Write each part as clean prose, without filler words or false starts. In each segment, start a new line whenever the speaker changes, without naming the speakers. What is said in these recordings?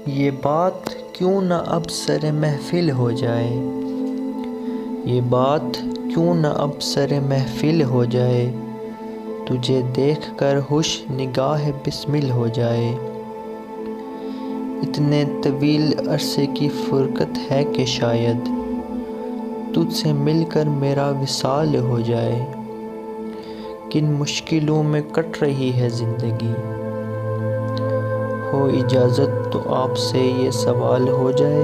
ये बात क्यों न अब सरे महफिल हो जाए, ये बात क्यों न अब सरे महफिल हो जाए, तुझे देख कर हुश निगाह बिस्मिल हो जाए। इतने तवील अरसे की फुरकत है कि शायद तुझसे मिलकर मेरा विसाल हो जाए। किन मुश्किलों में कट रही है ज़िंदगी, हो इजाज़त तो आपसे ये सवाल हो जाए।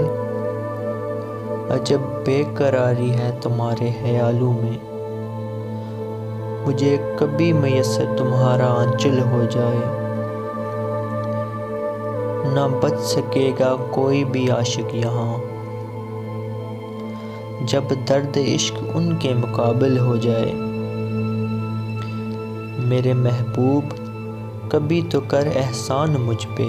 अजब बेकरारी है तुम्हारे ख़यालों में, मुझे कभी मैसर तुम्हारा आंचल हो जाए। ना बच सकेगा कोई भी आशिक यहाँ, जब दर्द इश्क उनके मुकाबिल हो जाए। मेरे महबूब कभी तो कर एहसान मुझ पे,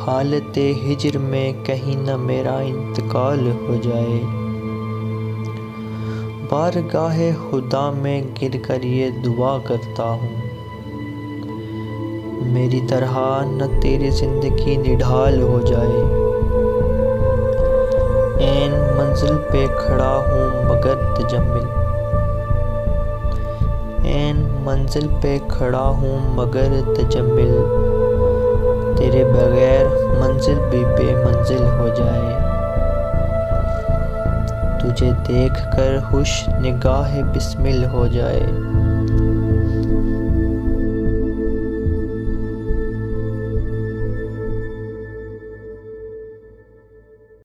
हालत हिज्र में कहीं न मेरा इंतकाल हो जाए। बारगाह खुदा में गिर कर ये दुआ करता हूँ, मेरी तरह न तेरी ज़िंदगी निढाल हो जाए। ऐन मंजिल पे खड़ा हूँ मगर तजम्मुल, ऐन मंजिल पे खड़ा हूँ मगर तजम्मुल, तेरे बगैर मंजिल भी बेमंजिल हो जाए। तुझे देख कर हुश निगाह बिस्मिल हो जाए।